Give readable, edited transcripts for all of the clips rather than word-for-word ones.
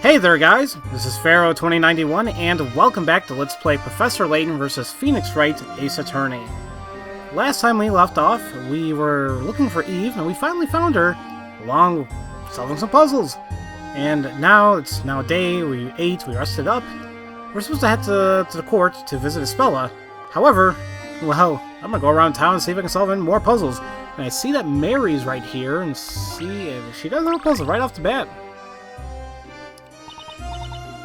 Hey there guys, this is Pharaoh2091 and welcome back to Let's Play Professor Layton vs. Phoenix Wright, Ace Attorney. Last time we left off, we were looking for Eve and we finally found her, along with solving some puzzles. And now, it's now day, we ate, we rested up. We're supposed to head to the court to visit Espella. However, well, I'm gonna go around town and see if I can solve any more puzzles. And I see that Mary's right here and see if she does have a puzzle right off the bat.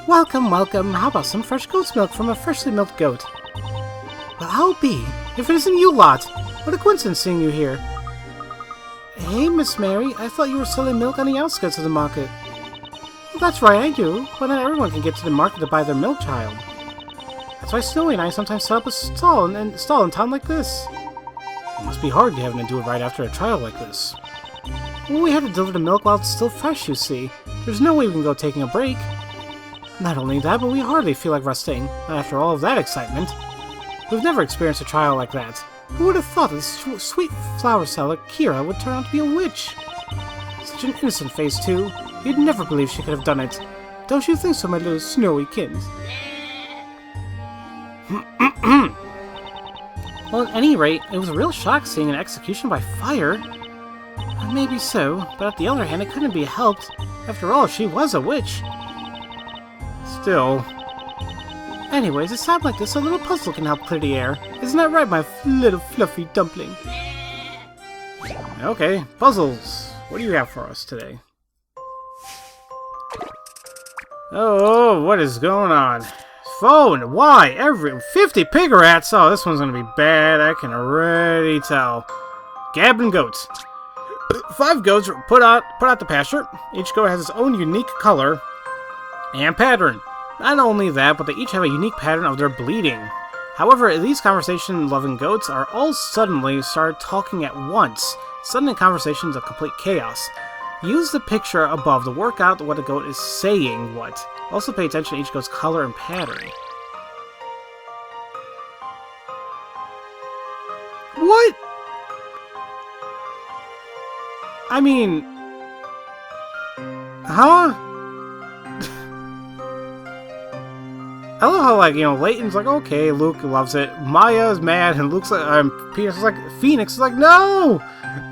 Welcome, welcome. How about some fresh goat's milk from a freshly milked goat? Well, I'll be, if it isn't you lot. What a coincidence seeing you here. Hey, Miss Mary, I thought you were selling milk on the outskirts of the market. Well, that's right, I do, but not everyone can get to the market to buy their milk, child. That's why Snowy and I sometimes set up a stall in town like this. It must be hard having to do it right after a trial like this. Well, we had to deliver the milk while it's still fresh, you see. There's no way we can go taking a break. Not only that, but we hardly feel like resting, after all of that excitement. We've never experienced a trial like that. Who would have thought that this sweet flower seller, Kira, would turn out to be a witch? Such an innocent face, too. You'd never believe she could have done it. Don't you think so, my little snowy kins? Well, at any rate, it was a real shock seeing an execution by fire. Maybe so, but on the other hand, it couldn't be helped. After all, she was a witch. Still. Anyways, a time like this, a little puzzle can help clear the air. Isn't that right, my little fluffy dumpling? Okay, puzzles. What do you have for us today? Oh, what is going on? Phone, why? 50 pig rats? Oh, this one's gonna be bad, I can already tell. Gabbing goats. 5 goats are put out the pasture. Each goat has its own unique color and pattern. Not only that, but they each have a unique pattern of their bleeding. However, these conversation-loving goats are all suddenly start talking at once. Sudden conversations of complete chaos. Use the picture above to work out what a goat is saying what. Also pay attention to each goat's color and pattern. What? I mean... Huh? I love how, like, you know, Layton's like, okay, Luke loves it. Maya's mad, and Luke's like, Peter's like, Phoenix is like, no!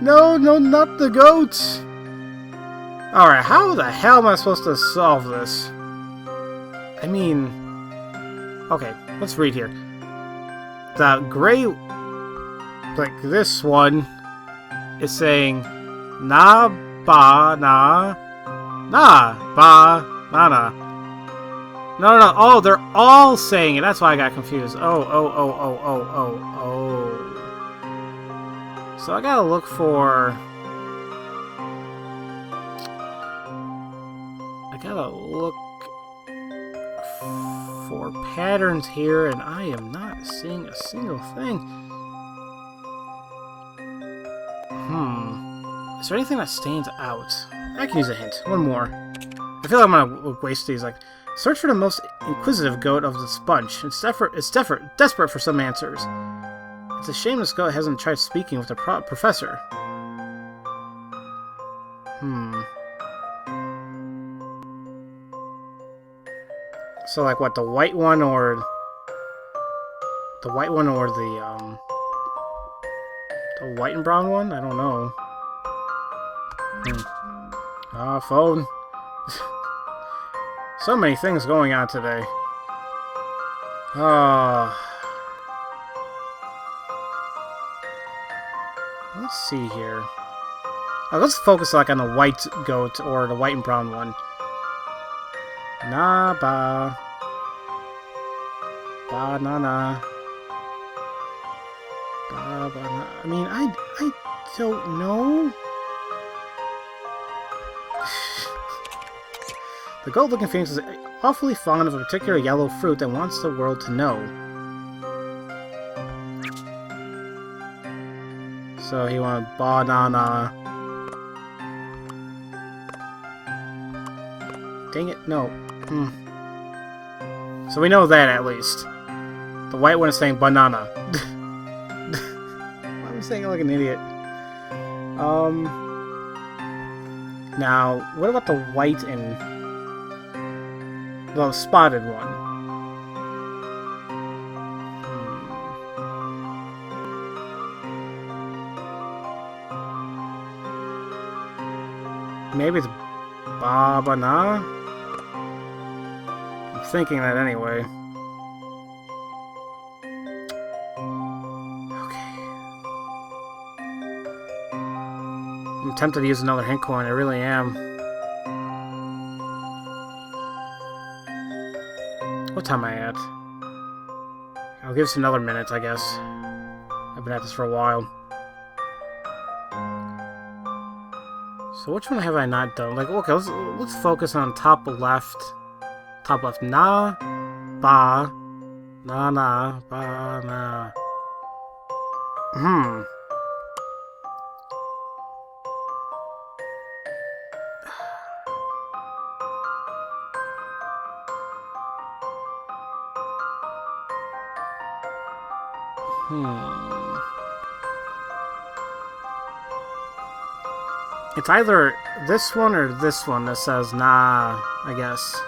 No, not the goats! Alright, how the hell am I supposed to solve this? I mean... Okay, let's read here. The gray... Like, this one is saying, na, ba, na, ba, na, na. No. Oh, they're all saying it. That's why I got confused. Oh. So I gotta look for... patterns here, and I am not seeing a single thing. Is there anything that stands out? I can use a hint. One more. I feel like I'm gonna waste these. Like, search for the most inquisitive goat of this bunch. It's desperate for some answers. It's a shame this goat hasn't tried speaking with the professor. So, like, what, the white one or the white and brown one? I don't know. Phone. So many things going on today. Let's see here. Let's focus like on the white goat or the white and brown one. Na ba. Ba na na. Ba ba na. I mean, I don't know. The goat-looking phoenix is awfully fond of a particular yellow fruit and wants the world to know. So he wanted banana. Dang it, no. So we know that at least. The white one is saying banana. Why am I saying it like an idiot? Now, what about the white and The spotted one. Maybe it's Babana? I'm thinking that anyway. Okay. I'm tempted to use another hint coin, I really am. What time am I at? I'll give us another minute, I guess. I've been at this for a while. So which one have I not done? Like, okay, let's focus on top left. Top left. Na, ba, na, ba, na. It's either this one or this one that says nah, I guess.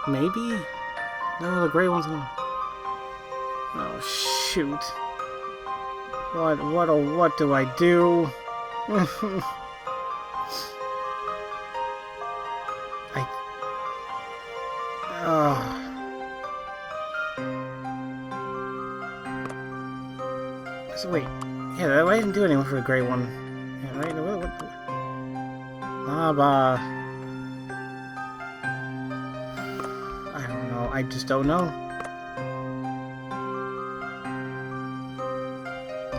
Maybe? No, the gray one's on. Oh, shoot. What do I do? So wait. Yeah, I didn't do anything for the gray one. Yeah, right? What? Naba. I don't know. I just don't know.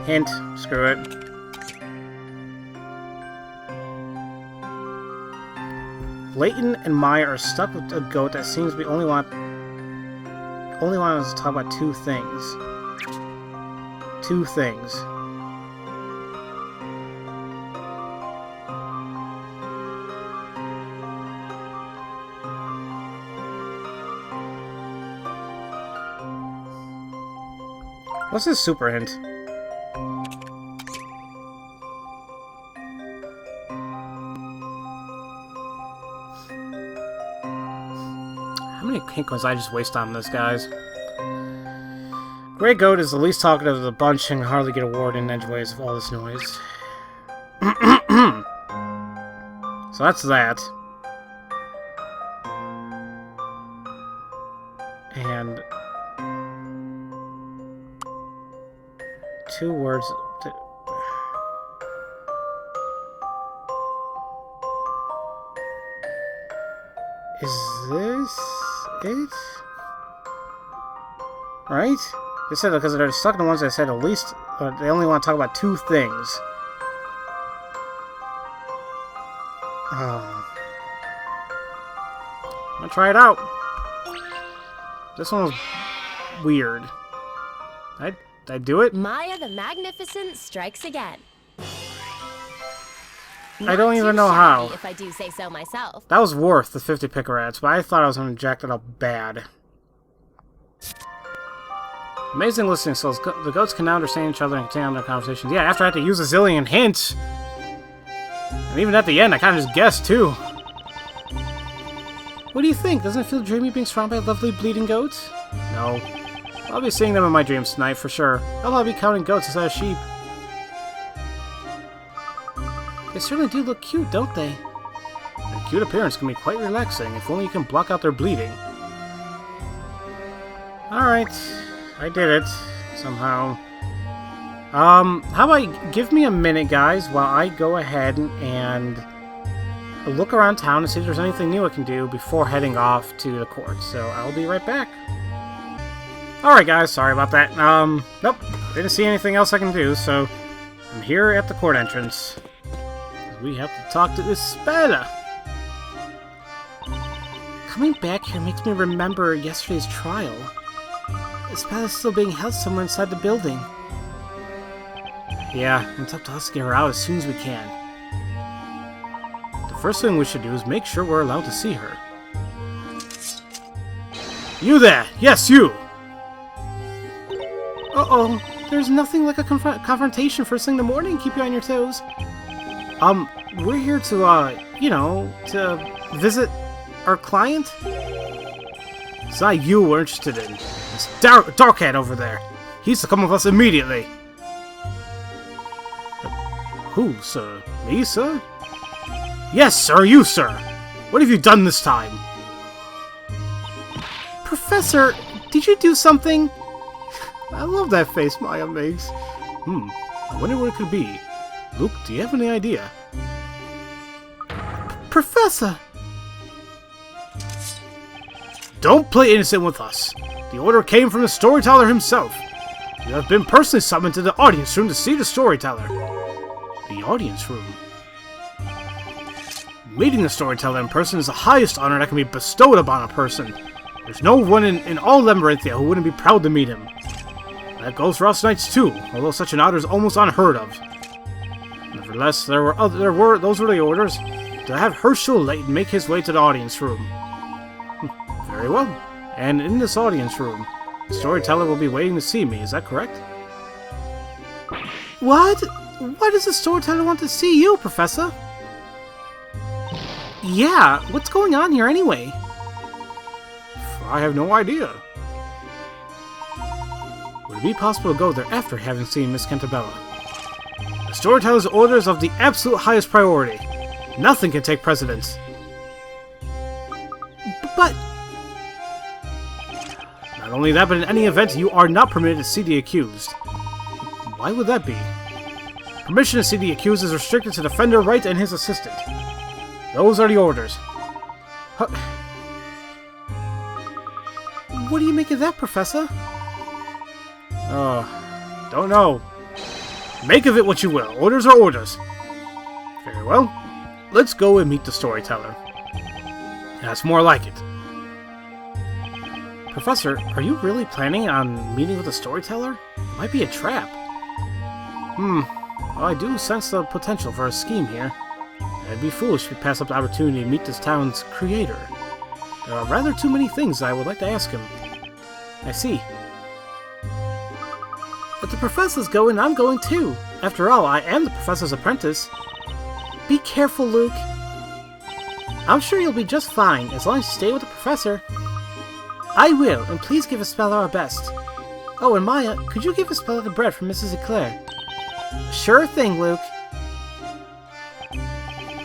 Hint. Screw it. Layton and Maya are stuck with a goat that seems to be only want us to talk about two things. Two things. What's this super hint? How many hint coins did I just waste on this, guys? Grey Goat is the least talkative of the bunch and can hardly get a word in edgeways of all this noise. So that's that. And two words. Is this it? Right? They said because they're stuck in the ones that said at least they only want to talk about two things. I'm gonna try it out. This one was weird. Did I do it? Maya the Magnificent strikes again. I don't even know how. If I do say so myself. That was worth the 50 picarats, but I thought I was going to jack it up bad. Amazing listening skills. The goats can now understand each other and continue on their conversations. Yeah, after I had to use a zillion hints. And even at the end, I kind of just guessed, too. What do you think? Doesn't it feel dreamy being surrounded by lovely bleeding goats? No. I'll be seeing them in my dreams tonight, for sure. I'll be counting goats instead of sheep. They certainly do look cute, don't they? Their cute appearance can be quite relaxing, if only you can block out their bleeding. Alright. I did it. Somehow. How about give me a minute, guys, while I go ahead and look around town and see if there's anything new I can do before heading off to the court. So I'll be right back. Alright, guys. Sorry about that. Nope. Didn't see anything else I can do, so I'm here at the court entrance. We have to talk to Espada. Coming back here makes me remember yesterday's trial. Espada's still being held somewhere inside the building. Yeah, it's up to us to get her out as soon as we can. The first thing we should do is make sure we're allowed to see her. You there! Yes, you! Uh-oh. There's nothing like a confrontation first thing in the morning. Keep you on your toes. we're here to, to visit our client. It's not you we're interested in. It's Darkhead over there. He's to come with us immediately. Who, sir? Me, sir? Yes, sir, you, sir. What have you done this time? Professor, did you do something? I love that face Maya makes. I wonder what it could be. Luke, do you have any idea? Professor! Don't play innocent with us. The order came from the storyteller himself. You have been personally summoned to the audience room to see the storyteller. The audience room? Meeting the storyteller in person is the highest honor that can be bestowed upon a person. There's no one in all Labyrinthia who wouldn't be proud to meet him. That goes for us knights too, although such an honor is almost unheard of. Nevertheless, those were the orders, to have Herschel Layton make his way to the audience room. Very well. And in this audience room, the storyteller will be waiting to see me, is that correct? What? Why does the storyteller want to see you, Professor? Yeah, what's going on here anyway? I have no idea. Would it be possible to go there after having seen Miss Cantabella? The storyteller's orders of the absolute highest priority. Nothing can take precedence. But... Not only that, but in any event, you are not permitted to see the accused. Why would that be? Permission to see the accused is restricted to Defender Wright and his assistant. Those are the orders. Huh. What do you make of that, Professor? Don't know. Make of it what you will. Orders are orders. Very well. Let's go and meet the storyteller. That's more like it. Professor, are you really planning on meeting with the storyteller? It might be a trap. Well, I do sense the potential for a scheme here. It'd be foolish to pass up the opportunity to meet this town's creator. There are rather too many things I would like to ask him. I see. But the professor's going, I'm going too. After all, I am the professor's apprentice. Be careful, Luke. I'm sure you'll be just fine, as long as you stay with the professor. I will, and please give Espella our best. Oh, and Maya, could you give Espella the bread from Mrs. Eclair? Sure thing, Luke.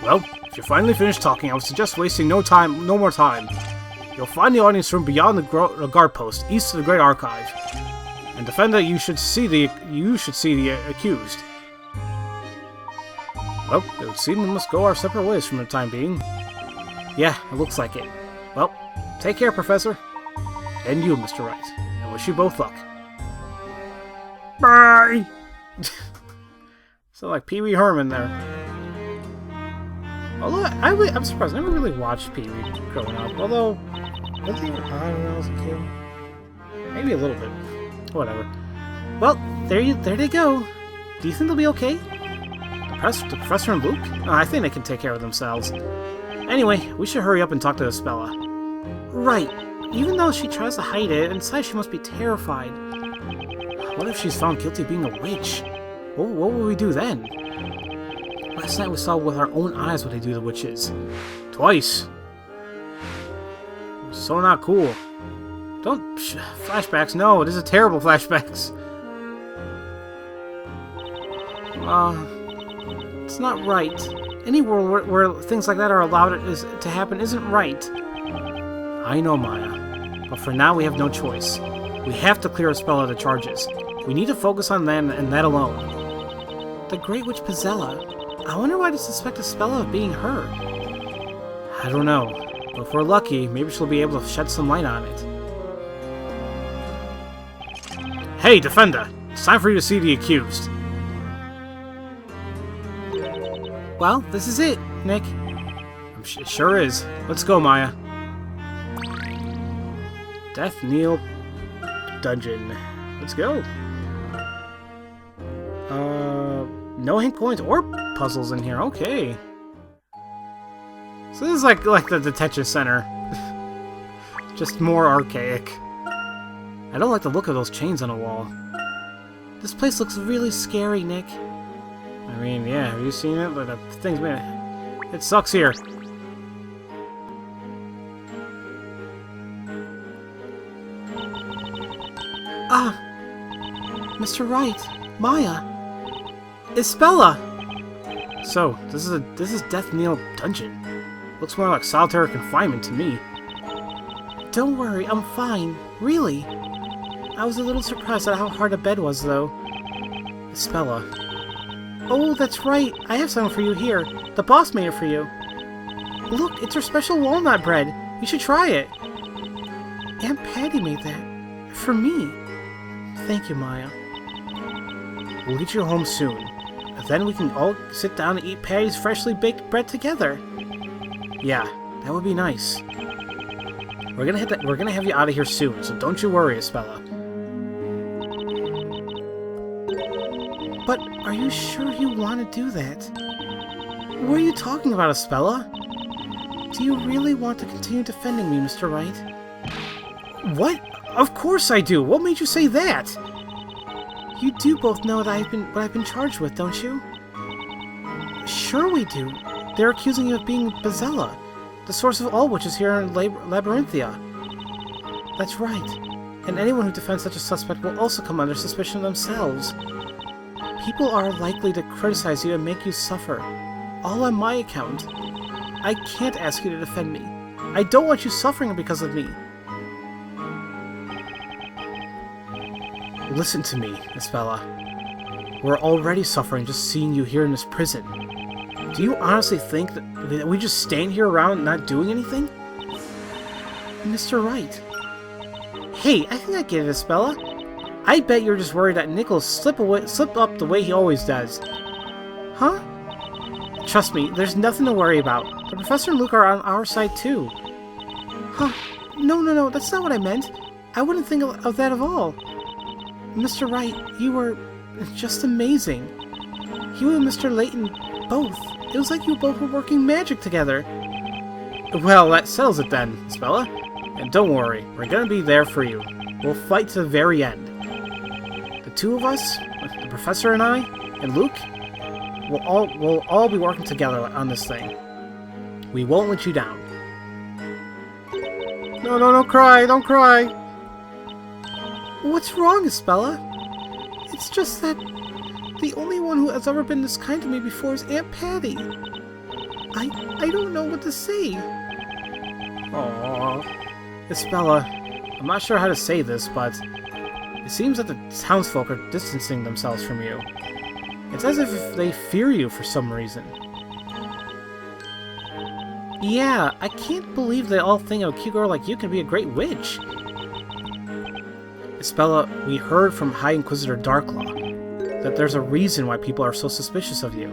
Well, if you're finally finished talking, I would suggest wasting no more time. You'll find the audience room beyond the guard post, east of the Great Archive. And Defender, you should see the accused. Well, it would seem we must go our separate ways from the time being. Yeah, it looks like it. Well, take care, Professor. And you, Mr. Wright. I wish you both luck. Bye! Sound like Pee Wee Herman there. Although, I'm surprised. I never really watched Pee Wee growing up. Although, was he ever on when I was a kid? Maybe a little bit. Whatever. Well, there they go. Do you think they'll be okay? The Professor and Luke? Oh, I think they can take care of themselves. Anyway, we should hurry up and talk to Espella. Right. Even though she tries to hide it, inside she must be terrified. What if she's found guilty of being a witch? What will we do then? Last night we saw with our own eyes what they do to witches. Twice. So not cool. Don't... flashbacks, no, this is terrible flashbacks. It's not right. Any world where things like that are allowed to happen isn't right. I know, Maya. But for now, we have no choice. We have to clear Espella of the charges. We need to focus on them and that alone. The Great Witch Pizzella. I wonder why they suspect Espella of being her. I don't know. But if we're lucky, maybe she'll be able to shed some light on it. Hey, Defender! It's time for you to see the accused. Well, this is it, Nick. It sure is. Let's go, Maya. Death Kneel Dungeon. Let's go. No hint coins or puzzles in here. Okay. So this is like the detention center. Just more archaic. I don't like the look of those chains on the wall. This place looks really scary, Nick. I mean, yeah, have you seen it? Like, the thing's made It sucks here. Ah! Mr. Wright, Maya, Isabella! So, this is Death Knell Dungeon. Looks more like solitary confinement to me. Don't worry, I'm fine. Really. I was a little surprised at how hard the bed was, though. Isabella. Oh, that's right. I have something for you here. The boss made it for you. Look, it's her special walnut bread. You should try it. Aunt Patty made that. For me. Thank you, Maya. We'll get you home soon. Then we can all sit down and eat Patty's freshly baked bread together. Yeah, that would be nice. We're gonna have you out of here soon, so don't you worry, Isabella. But are you sure you want to do that? What are you talking about, Isabella? Do you really want to continue defending me, Mr. Wright? What? Of course I do! What made you say that? You do both know that what I've been charged with, don't you? Sure we do. They're accusing you of being Bezella, the source of all witches here in Labyrinthia. That's right. And anyone who defends such a suspect will also come under suspicion themselves. People are likely to criticize you and make you suffer. All on my account. I can't ask you to defend me. I don't want you suffering because of me. Listen to me, Isabella. We're already suffering just seeing you here in this prison. Do you honestly think that we just stand here around not doing anything? Mr. Wright. Hey, I think I get it, Isabella. I bet you're just worried that Nicholas slip up the way he always does. Huh? Trust me, there's nothing to worry about. The Professor and Luke are on our side too. Huh. No, that's not what I meant. I wouldn't think of that at all. Mr. Wright, you were just amazing. You and Mr. Layton both. It was like you both were working magic together. Well, that settles it then, Isabella. And don't worry, we're gonna be there for you. We'll fight to the very end. The two of us, the Professor and I, and Luke, we'll all be working together on this thing. We won't let you down. No, don't cry, don't cry. What's wrong, Isabella? It's just that the only one who has ever been this kind to me before is Aunt Patty. I don't know what to say. Aww. Isabella, I'm not sure how to say this, but it seems that the townsfolk are distancing themselves from you. It's as if they fear you for some reason. Yeah, I can't believe they all think a cute girl like you can be a great witch. Isabella, we heard from High Inquisitor Darklaw that there's a reason why people are so suspicious of you.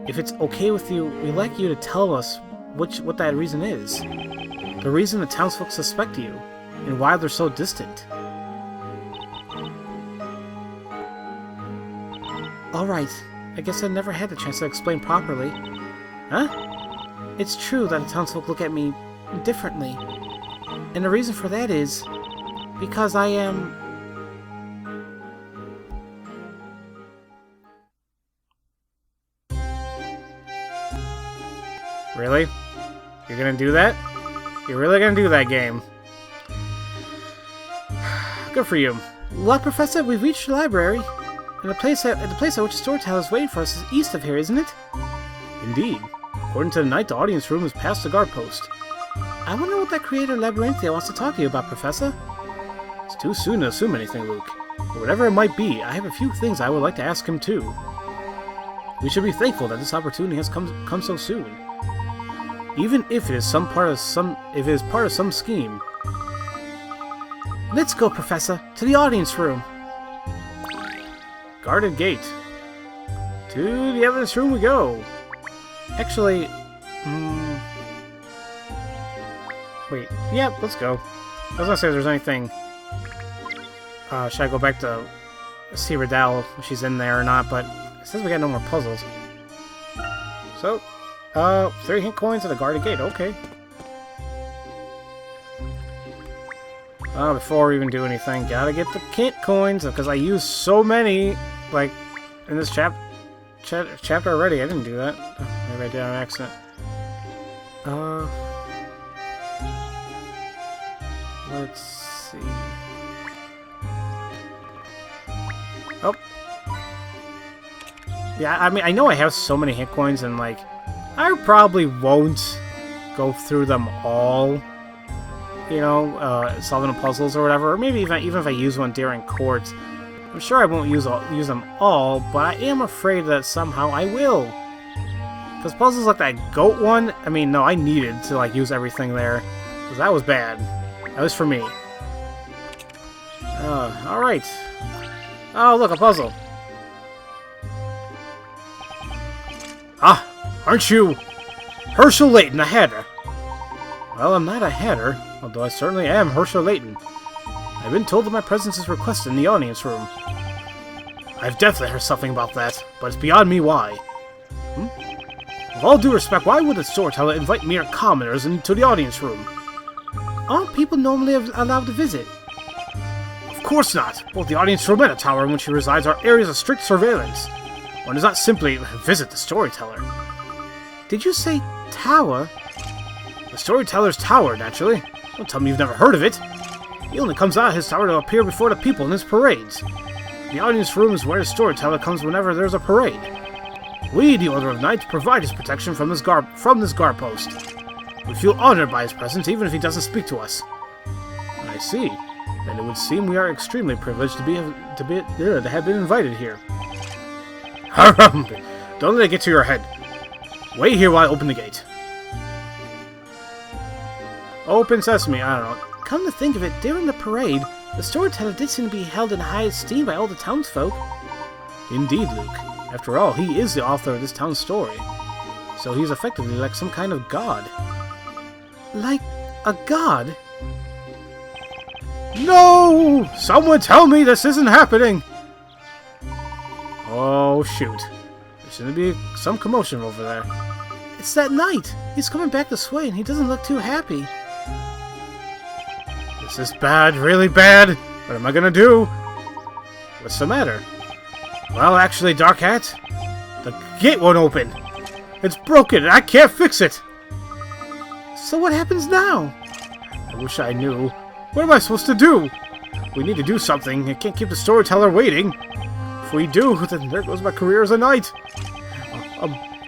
If it's okay with you, we'd like you to tell us what that reason is. The reason the townsfolk suspect you, and why they're so distant. Alright, I guess I never had the chance to explain properly. Huh? It's true that the townsfolk look at me differently. And the reason for that is because I am... Really? You're gonna do that? You're really gonna do that, game? Good for you. Well, Professor, we've reached the library. And the place at which the storyteller is waiting for us is east of here, isn't it? Indeed. According to the night, the audience room is past the guard post. I wonder what that creator Labyrinthia wants to talk to you about, Professor. It's too soon to assume anything, Luke. But whatever it might be, I have a few things I would like to ask him too. We should be thankful that this opportunity has come so soon. Even if it is part of some scheme. Let's go, Professor, to the audience room. Guarded gate. To the evidence room we go. Actually, wait, yeah, let's go. I was gonna say if there's anything. Should I go back to see Riddell if she's in there or not, but it says we got no more puzzles. So, 3 hint coins at a guarded gate, okay. Before we even do anything, gotta get the hint coins, because I use so many, like, in this chapter already. I didn't do that. Oh, maybe I did on accident. Let's see. Oh. Yeah, I mean, I know I have so many hit coins, and, like, I probably won't go through them all, you know, solving the puzzles or whatever, or maybe even if I use one during court. I'm sure I won't use them all, but I am afraid that somehow I will. Because puzzles like that goat one, I mean, no, I needed to, like, use everything there, because that was bad. At least for me. Alright. Oh, look, a puzzle. Ah, aren't you Herschel Layton, a hatter? Well, I'm not a hatter, although I certainly am Herschel Layton. I've been told that my presence is requested in the audience room. I've definitely heard something about that, but it's beyond me why. With all due respect, why would a storyteller invite mere commoners into the audience room? Aren't people normally allowed to visit? Of course not! Both the audience room and the tower in which he resides are areas of strict surveillance. One does not simply visit the storyteller. Did you say tower? The storyteller's tower, naturally. Don't tell me you've never heard of it. He only comes out of his tower to appear before the people in his parades. The audience room is where the storyteller comes whenever there's a parade. We, the Order of Knights, provide his protection from this guard post. We feel honored by his presence, even if he doesn't speak to us. I see. Then it would seem we are extremely privileged to have been invited here. Don't let it get to your head. Wait here while I open the gate. Open sesame, I don't know. Come to think of it, during the parade, the storyteller did seem to be held in high esteem by all the townsfolk. Indeed, Luke. After all, he is the author of this town's story. So he's effectively like some kind of god. Like a god? No! Someone tell me this isn't happening! Oh, shoot. There seems to be some commotion over there. It's that knight! He's coming back this way, and he doesn't look too happy. This is bad, really bad. What am I gonna do? What's the matter? Well, actually, Dark Hat, the gate won't open. It's broken, and I can't fix it. So what happens now? I wish I knew. What am I supposed to do? We need to do something. I can't keep the storyteller waiting. If we do, then there goes my career as a knight.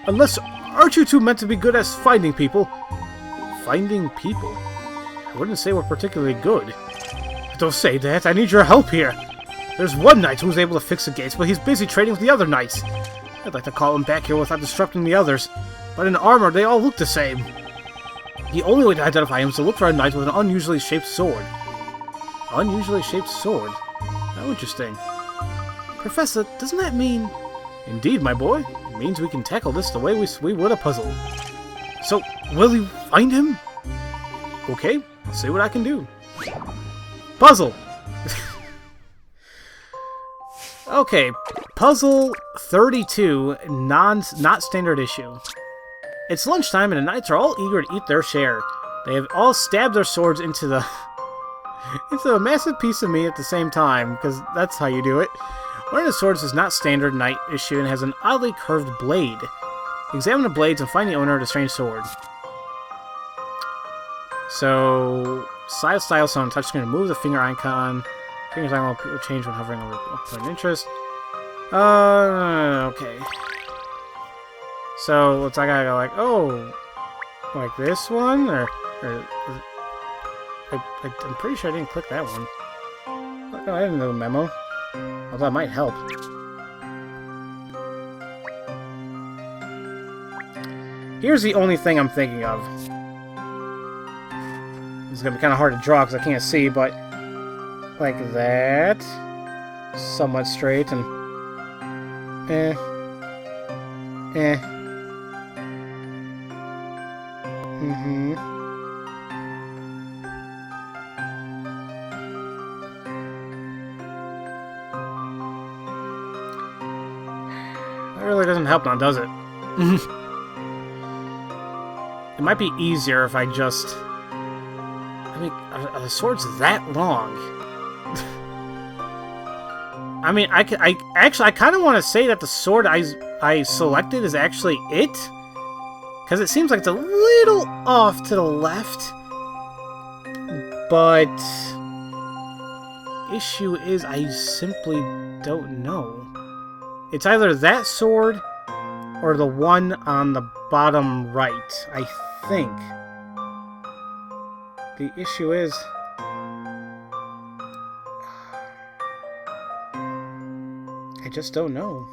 Aren't you two meant to be good at finding people? Finding people? I wouldn't say we're particularly good. Don't say that. I need your help here. There's one knight who's able to fix the gates, but he's busy trading with the other knights. I'd like to call him back here without disrupting the others, but in armor they all look the same. The only way to identify him is to look for a knight with an unusually shaped sword. Unusually shaped sword? How interesting. Professor, doesn't that mean... Indeed, my boy. It means we can tackle this the way we would a puzzle. So, will you find him? Okay, I'll see what I can do. Puzzle! Okay, puzzle 32, not standard issue. It's lunchtime and the knights are all eager to eat their share. They have all stabbed their swords into a massive piece of meat at the same time, because that's how you do it. One of the swords is not standard knight issue and has an oddly curved blade. Examine the blades and find the owner of the strange sword. So, side style, so on touchscreen, remove the finger icon. Fingers icon will change when hovering over point of interest. Okay. So, looks like I gotta go like, oh, like this one? Or I'm pretty sure I didn't click that one. Oh, I didn't know the memo. Although that might help. Here's the only thing I'm thinking of. It's gonna be kind of hard to draw because I can't see, but like that, somewhat straight and That really doesn't help now, does it? It might be easier if I just... I mean, are the swords that long? I mean, I kind of want to say that the sword I selected is actually it? Because it seems like it's a little off to the left. But... issue is, I simply don't know. It's either that sword or the one on the bottom right, I think. The issue is... I just don't know.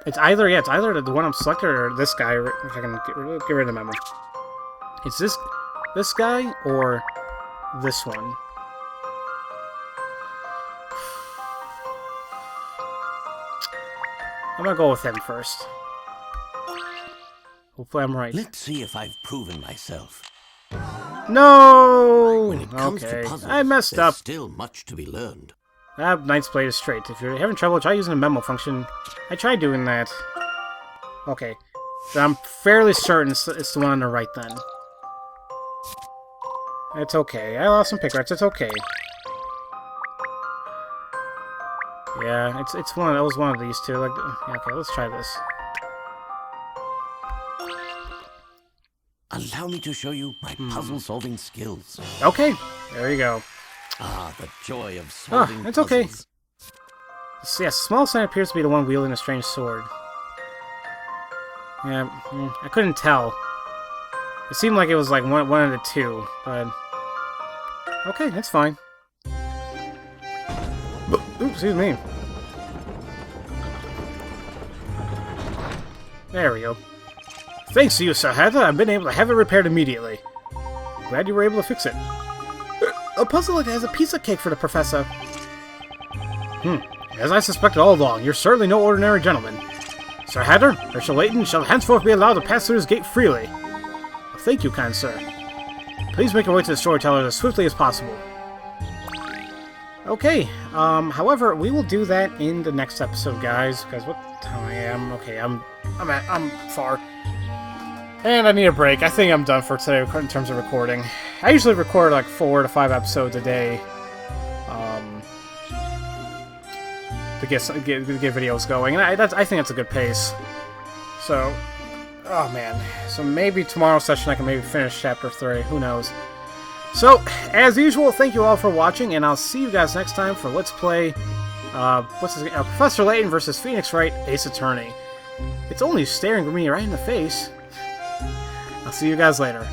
It's either the one I'm selected or this guy, if I can get rid of the memo. It's this guy or this one. I'm gonna go with him first. Hopefully I'm right. Let's see if I've proven myself. No! When it comes to puzzles, I messed there's up. still much to be learned. Knight's Blade is straight. If you're having trouble, try using the memo function. I tried doing that. Okay. Then I'm fairly certain it's the one on the right then. It's okay. I lost some pick rights. It's okay. Yeah, it's one of those. One of these two. Like, yeah, okay, let's try this. Allow me to show you my puzzle-solving skills. Okay, there you go. Ah, the joy of solving it's okay. puzzles. So, yes, small sign appears to be the one wielding a strange sword. Yeah, I couldn't tell. It seemed like it was like one of the two, but... okay, that's fine. Oops, excuse me. There we go. Thanks to you, Sahata, I've been able to have it repaired immediately. Glad you were able to fix it. A puzzle that has a piece of cake for the professor. As I suspected all along, you're certainly no ordinary gentleman. Sir Hatter, Herschel Layton shall henceforth be allowed to pass through this gate freely. Well, thank you, kind sir. Please make your way to the storyteller as swiftly as possible. Okay, however, we will do that in the next episode, guys, because what time I am? Okay, I'm far. And I need a break. I think I'm done for today in terms of recording. I usually record like 4 to 5 episodes a day, to get videos going, and I think that's a good pace. So, oh man, so maybe tomorrow's session I can maybe finish chapter 3. Who knows? So, as usual, thank you all for watching, and I'll see you guys next time for Let's Play. Professor Layton versus Phoenix Wright, Ace Attorney. It's only staring me right in the face. I'll see you guys later.